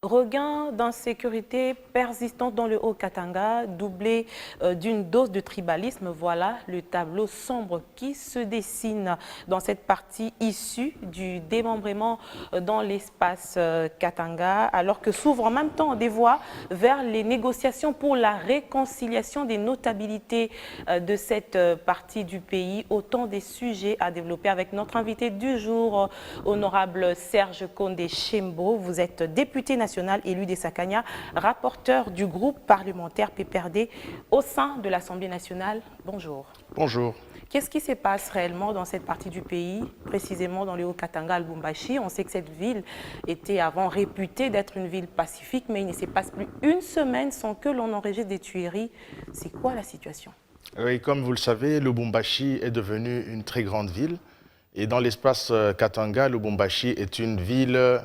Regain d'insécurité persistante dans le Haut-Katanga, doublé d'une dose de tribalisme. Voilà le tableau sombre qui se dessine dans cette partie issue du démembrement dans l'espace Katanga, alors que s'ouvrent en même temps des voies vers les négociations pour la réconciliation des notabilités de cette partie du pays. Autant des sujets à développer avec notre invité du jour, honorable Serge Condé Chembo. Vous êtes député national élu des Sakania, rapporteur du groupe parlementaire PPRD au sein de l'Assemblée nationale. Bonjour. Bonjour. Qu'est-ce qui se passe réellement dans cette partie du pays, précisément dans le Haut-Katanga, à Lubumbashi? On sait que cette ville était avant réputée d'être une ville pacifique, mais il ne se passe plus une semaine sans que l'on enregistre des tueries. C'est quoi la situation? Oui, comme vous le savez, Lubumbashi est devenue une très grande ville. Et dans l'espace Katanga, Lubumbashi est une ville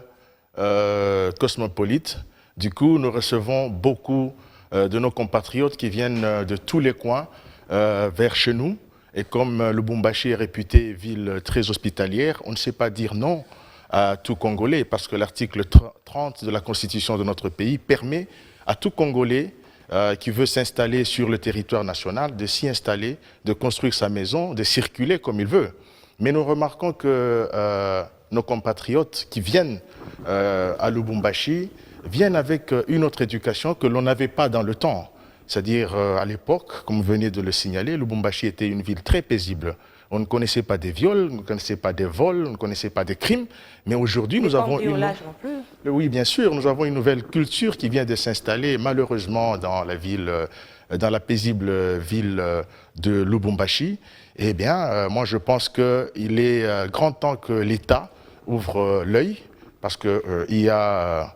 cosmopolite. Du coup, nous recevons beaucoup de nos compatriotes qui viennent de tous les coins vers chez nous. Et comme Lubumbashi est réputée ville très hospitalière, on ne sait pas dire non à tout Congolais, parce que l'article 30 de la Constitution de notre pays permet à tout Congolais qui veut s'installer sur le territoire national de s'y installer, de construire sa maison, de circuler comme il veut. Mais nous remarquons que nos compatriotes qui viennent à Lubumbashi viennent avec une autre éducation que l'on n'avait pas dans le temps. C'est-à-dire, à l'époque, comme vous venez de le signaler, Lubumbashi était une ville très paisible. On ne connaissait pas des viols, on ne connaissait pas des vols, on ne connaissait pas des crimes. Mais aujourd'hui, nous avons Oui, bien sûr, nous avons une nouvelle culture qui vient de s'installer, malheureusement, dans la ville, dans la paisible ville de Lubumbashi. Eh bien, moi, je pense qu'il est grand temps que l'État ouvre l'œil, parce qu'il y a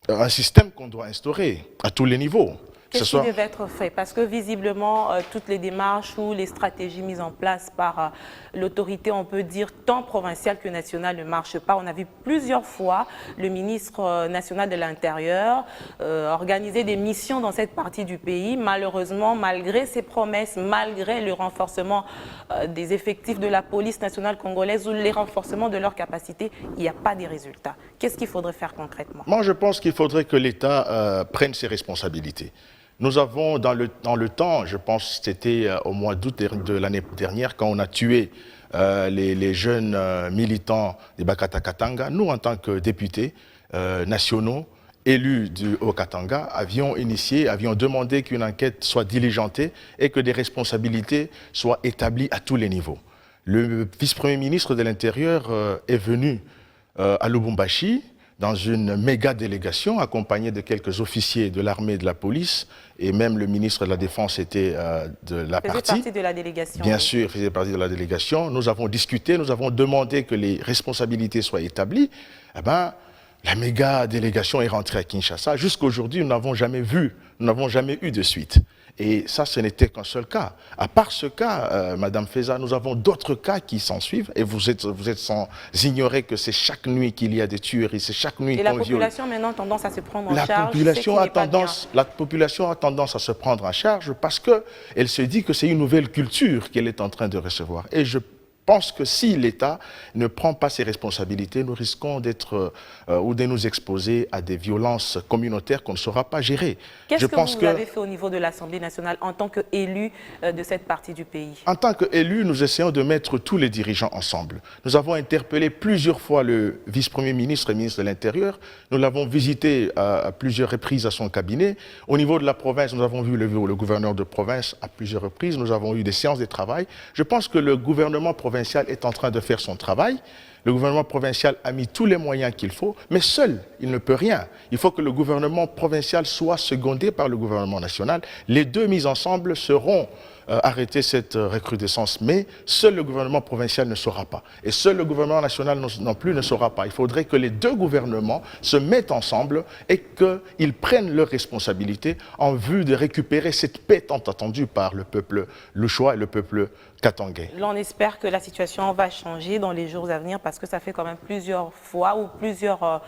un système qu'on doit instaurer à tous les niveaux. Qu'est-ce qui devait être fait? Parce que visiblement, toutes les démarches ou les stratégies mises en place par l'autorité, on peut dire, tant provinciale que nationale, ne marchent pas. On a vu plusieurs fois le ministre national de l'Intérieur organiser des missions dans cette partie du pays. Malheureusement, malgré ses promesses, malgré le renforcement des effectifs de la police nationale congolaise ou les renforcements de leurs capacités, il n'y a pas de résultats. Qu'est-ce qu'il faudrait faire concrètement? Moi, je pense qu'il faudrait que l'État prenne ses responsabilités. Nous avons dans le temps, je pense que c'était au mois d'août de l'année dernière, quand on a tué les jeunes militants des Bakata Katanga, nous, en tant que députés nationaux, élus du Haut-Katanga, avions demandé qu'une enquête soit diligentée et que des responsabilités soient établies à tous les niveaux. Le vice-premier ministre de l'Intérieur est venu à Lubumbashi, dans une méga délégation accompagnée de quelques officiers de l'armée et de la police, et même le ministre de la Défense était de la partie. Faisait partie de la délégation. Bien sûr, faisait partie de la délégation. Nous avons discuté, nous avons demandé que les responsabilités soient établies. Eh bien, la méga délégation est rentrée à Kinshasa. Jusqu'à aujourd'hui, nous n'avons jamais eu de suite. Et ça, ce n'était qu'un seul cas. À part ce cas, Madame Feza, nous avons d'autres cas qui s'en suivent. Et vous êtes sans ignorer que c'est chaque nuit qu'il y a des tueries, c'est chaque nuit qu'on viole. Et la population maintenant a tendance à se prendre en charge. La population a tendance à se prendre en charge parce qu'elle se dit que c'est une nouvelle culture qu'elle est en train de recevoir. Et je pense que si l'État ne prend pas ses responsabilités, nous risquons d'être ou de nous exposer à des violences communautaires qu'on ne saura pas gérer. Qu'est-ce que vous avez fait au niveau de l'Assemblée nationale en tant qu'élu de cette partie du pays? En tant qu'élu, nous essayons de mettre tous les dirigeants ensemble. Nous avons interpellé plusieurs fois le vice-premier ministre et ministre de l'Intérieur. Nous l'avons visité à plusieurs reprises à son cabinet. Au niveau de la province, nous avons vu le gouverneur de province à plusieurs reprises. Nous avons eu des séances de travail. Je pense que le gouvernement provincial est en train de faire son travail. Le gouvernement provincial a mis tous les moyens qu'il faut, mais seul, il ne peut rien. Il faut que le gouvernement provincial soit secondé par le gouvernement national. Les deux mis ensemble seront arrêter cette recrudescence, mais seul le gouvernement provincial ne saura pas. Et seul le gouvernement national non plus ne saura pas. Il faudrait que les deux gouvernements se mettent ensemble et qu'ils prennent leurs responsabilités en vue de récupérer cette paix tant attendue par le peuple louchois et le peuple katangais. On espère que la situation va changer dans les jours à venir parce parce que ça fait quand même plusieurs fois ou plusieurs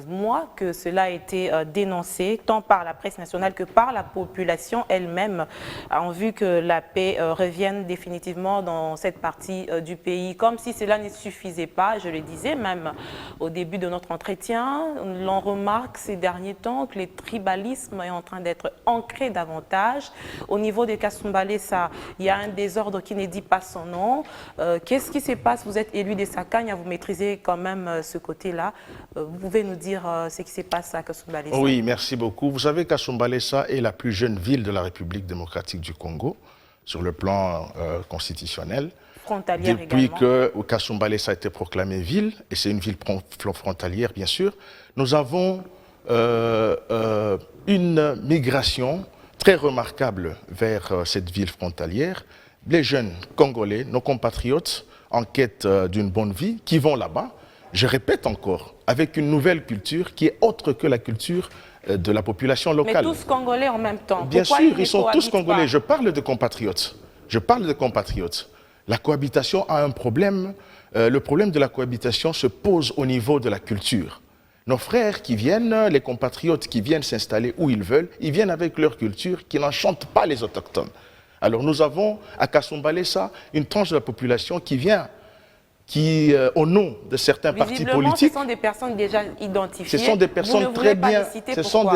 mois que cela a été dénoncé, tant par la presse nationale que par la population elle-même, en vue que la paix revienne définitivement dans cette partie du pays. Comme si cela ne suffisait pas, je le disais même au début de notre entretien, l'on remarque ces derniers temps que le tribalisme est en train d'être ancré davantage. Au niveau de Kasumbalesa, il y a un désordre qui ne dit pas son nom. Qu'est-ce qui se passe? Vous êtes élu de Sakanya, vous maîtrisez quand même ce côté-là. Vous pouvez nous dire ce qui se passe à Kasumbalesa? Oui, merci beaucoup. Vous savez, Kasumbalesa est la plus jeune ville de la République démocratique du Congo, sur le plan constitutionnel. Frontalière Depuis également. que Kasumbalesa a été proclamée ville, et c'est une ville frontalière bien sûr, nous avons une migration très remarquable vers cette ville frontalière. Les jeunes Congolais, nos compatriotes, en quête d'une bonne vie, qui vont là-bas, je répète encore, avec une nouvelle culture qui est autre que la culture de la population locale. Mais tous Congolais en même temps. Bien Pourquoi sûr, ne ils sont tous cohabitent pas? Congolais. Je parle de compatriotes. Je parle de compatriotes. La cohabitation a un problème. Le problème de la cohabitation se pose au niveau de la culture. Nos frères qui viennent, les compatriotes qui viennent s'installer où ils veulent, ils viennent avec leur culture qui n'enchantent pas les autochtones. Alors nous avons à Kasumbalesa une tranche de la population qui vient, au nom de certains partis politiques... Ce sont des personnes déjà identifiées. Ce sont des personnes très bien.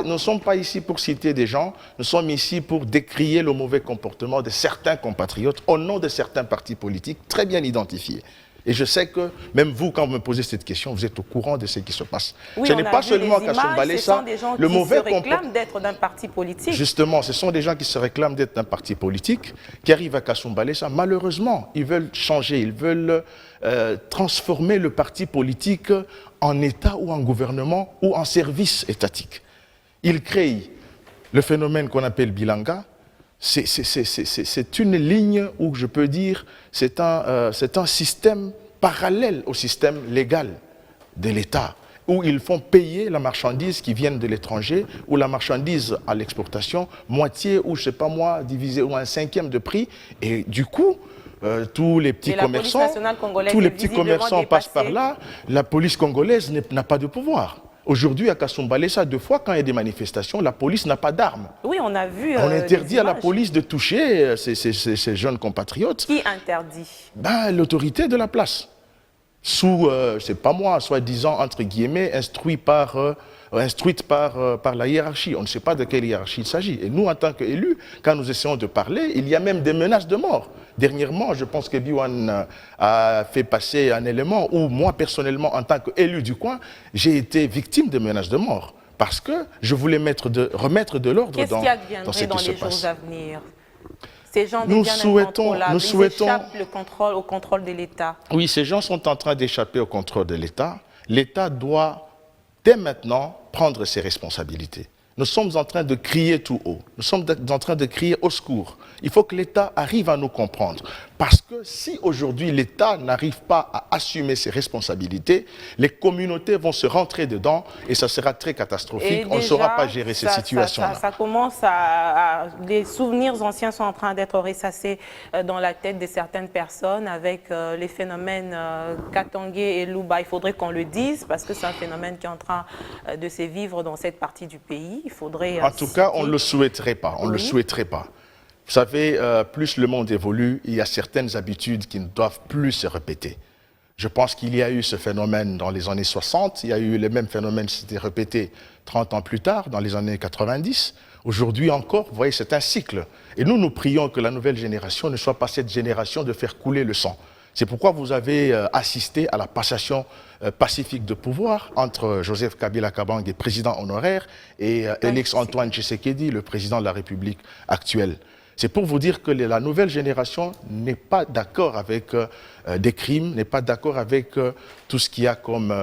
Nous ne sommes pas ici pour citer des gens, nous sommes ici pour décrier le mauvais comportement de certains compatriotes au nom de certains partis politiques très bien identifiés. Et je sais que même vous, quand vous me posez cette question, vous êtes au courant de ce qui se passe. Oui, ce n'est pas seulement à Kasumbalesa. Le mauvais comportement. Qui se réclament d'être d'un parti politique. Justement, ce sont des gens qui se réclament d'être d'un parti politique, qui arrivent à Kasumbalesa. Malheureusement, ils veulent changer, ils veulent transformer le parti politique en État ou en gouvernement ou en service étatique. Ils créent le phénomène qu'on appelle Bilanga. C'est une ligne où je peux dire c'est un système parallèle au système légal de l'État, où ils font payer la marchandise qui vient de l'étranger ou la marchandise à l'exportation, moitié ou je ne sais pas moi, divisé ou un cinquième de prix. Et du coup, tous les petits commerçants passent par là. La police congolaise n'a pas de pouvoir. Aujourd'hui, à Kasumbalesa, 2 fois, quand il y a des manifestations, la police n'a pas d'armes. Oui, on a vu. On interdit à la police de toucher ces jeunes compatriotes. Qui interdit? L'autorité de la place. Sous, c'est pas moi, soi-disant, entre guillemets, instruite par la hiérarchie. On ne sait pas de quelle hiérarchie il s'agit. Et nous, en tant qu'élus, quand nous essayons de parler, il y a même des menaces de mort. Dernièrement, je pense que Biwan a fait passer un élément où moi, personnellement, en tant qu'élu du coin, j'ai été victime de menaces de mort. Parce que je voulais remettre de l'ordre dans ce qui se passe. Qu'est-ce qui adviendrait dans les jours à venir? Ces gens nous souhaitons échappent au contrôle de l'État. Oui, ces gens sont en train d'échapper au contrôle de l'État. L'État doit, dès maintenant, prendre ses responsabilités. Nous sommes en train de crier tout haut. Nous sommes en train de crier au secours. Il faut que l'État arrive à nous comprendre. Parce que si aujourd'hui l'État n'arrive pas à assumer ses responsabilités, les communautés vont se rentrer dedans et ça sera très catastrophique. On ne saura pas gérer cette situation-là. Ça commence les souvenirs anciens sont en train d'être ressassés dans la tête de certaines personnes avec les phénomènes Katangé et Luba. Il faudrait qu'on le dise parce que c'est un phénomène qui est en train de se vivre dans cette partie du pays. Il faudrait... En tout cas, on ne le souhaiterait pas. On ne le souhaiterait pas. Vous savez, plus le monde évolue, il y a certaines habitudes qui ne doivent plus se répéter. Je pense qu'il y a eu ce phénomène dans les années 60, il y a eu le même phénomène qui s'était répété 30 ans plus tard, dans les années 90. Aujourd'hui encore, vous voyez, c'est un cycle. Et nous prions que la nouvelle génération ne soit pas cette génération de faire couler le sang. C'est pourquoi vous avez assisté à la passation pacifique de pouvoir entre Joseph Kabila Kabange, président honoraire, et Félix Antoine Tshisekedi, le président de la République actuelle. C'est pour vous dire que la nouvelle génération n'est pas d'accord avec des crimes, n'est pas d'accord avec tout ce qu'il y a comme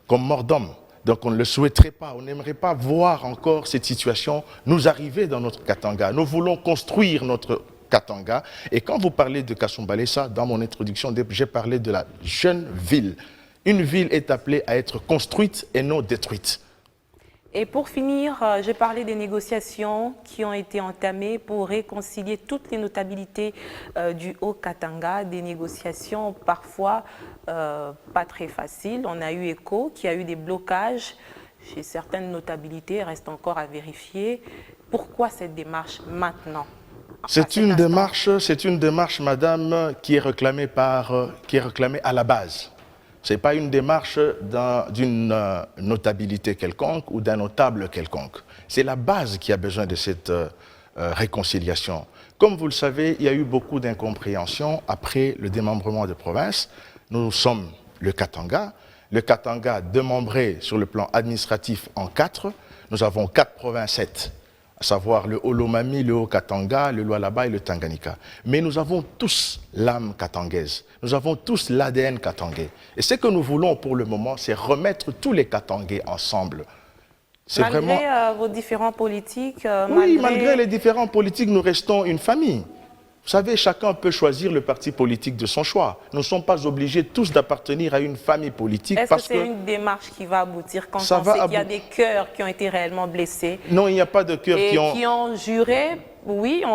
mort d'homme. Donc on ne le souhaiterait pas, on n'aimerait pas voir encore cette situation nous arriver dans notre Katanga. Nous voulons construire notre Katanga. Et quand vous parlez de Kasumbalesa, dans mon introduction, j'ai parlé de la jeune ville. Une ville est appelée à être construite et non détruite. Et pour finir, j'ai parlé des négociations qui ont été entamées pour réconcilier toutes les notabilités du Haut-Katanga, des négociations parfois pas très faciles. On a eu écho qu'il y a eu des blocages chez certaines notabilités, reste encore à vérifier. Pourquoi cette démarche maintenant? C'est une démarche, madame, qui est réclamée à la base. Ce n'est pas une démarche d'une notabilité quelconque ou d'un notable quelconque. C'est la base qui a besoin de cette réconciliation. Comme vous le savez, il y a eu beaucoup d'incompréhension après le démembrement de provinces. Nous sommes le Katanga. Le Katanga démembré sur le plan administratif en 4. Nous avons 4 provinces, à savoir le Haut-Lomami, le Haut-Katanga, le Lualaba et le Tanganyika. Mais nous avons tous l'âme katangaise, nous avons tous l'ADN katangais. Et ce que nous voulons pour le moment, c'est remettre tous les Katangais ensemble. Malgré vos différents politiques, oui, malgré les différents politiques, nous restons une famille. Vous savez, chacun peut choisir le parti politique de son choix. Nous ne sommes pas obligés tous d'appartenir à une famille politique. Est-ce que c'est une démarche qui va aboutir quand on sait qu'il y a des cœurs qui ont été réellement blessés? Non, il n'y a pas de cœurs qui ont juré, oui,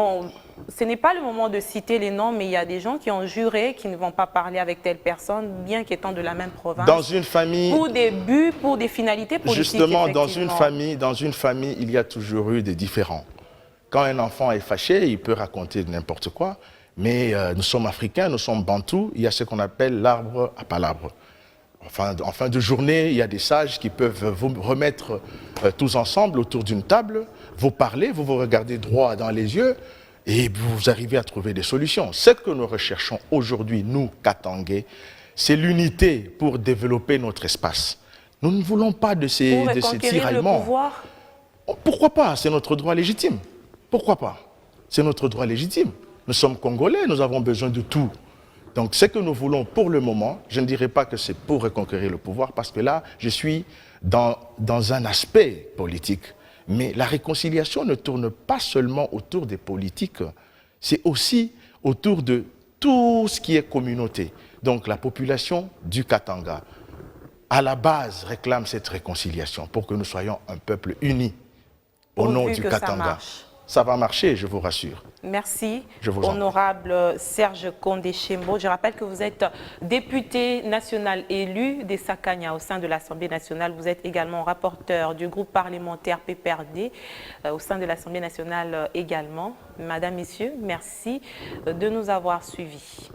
ce n'est pas le moment de citer les noms, mais il y a des gens qui ont juré qu'ils ne vont pas parler avec telle personne, bien qu'étant de la même province. Dans une famille... Pour des buts, pour des finalités politiques, justement, dans une famille, il y a toujours eu des différends. Quand un enfant est fâché, il peut raconter n'importe quoi, mais nous sommes africains, nous sommes bantous, il y a ce qu'on appelle l'arbre à palabres. En fin de journée, il y a des sages qui peuvent vous remettre tous ensemble autour d'une table, vous parler, vous vous regardez droit dans les yeux et vous arrivez à trouver des solutions. Ce que nous recherchons aujourd'hui, nous, Katangais, c'est l'unité pour développer notre espace. Nous ne voulons pas de ces tiraillements. Le pouvoir? Pourquoi pas? C'est notre droit légitime. Pourquoi pas? C'est notre droit légitime. Nous sommes Congolais, nous avons besoin de tout. Donc ce que nous voulons pour le moment, je ne dirais pas que c'est pour reconquérir le pouvoir, parce que là, je suis dans un aspect politique. Mais la réconciliation ne tourne pas seulement autour des politiques, c'est aussi autour de tout ce qui est communauté. Donc la population du Katanga, à la base, réclame cette réconciliation pour que nous soyons un peuple uni au nom du Katanga. Ça va marcher, je vous rassure. Merci, honorable Serge Condé Chembo. Je rappelle que vous êtes député national élu des Sakanya au sein de l'Assemblée nationale. Vous êtes également rapporteur du groupe parlementaire PPRD au sein de l'Assemblée nationale également. Madame, Messieurs, merci de nous avoir suivis.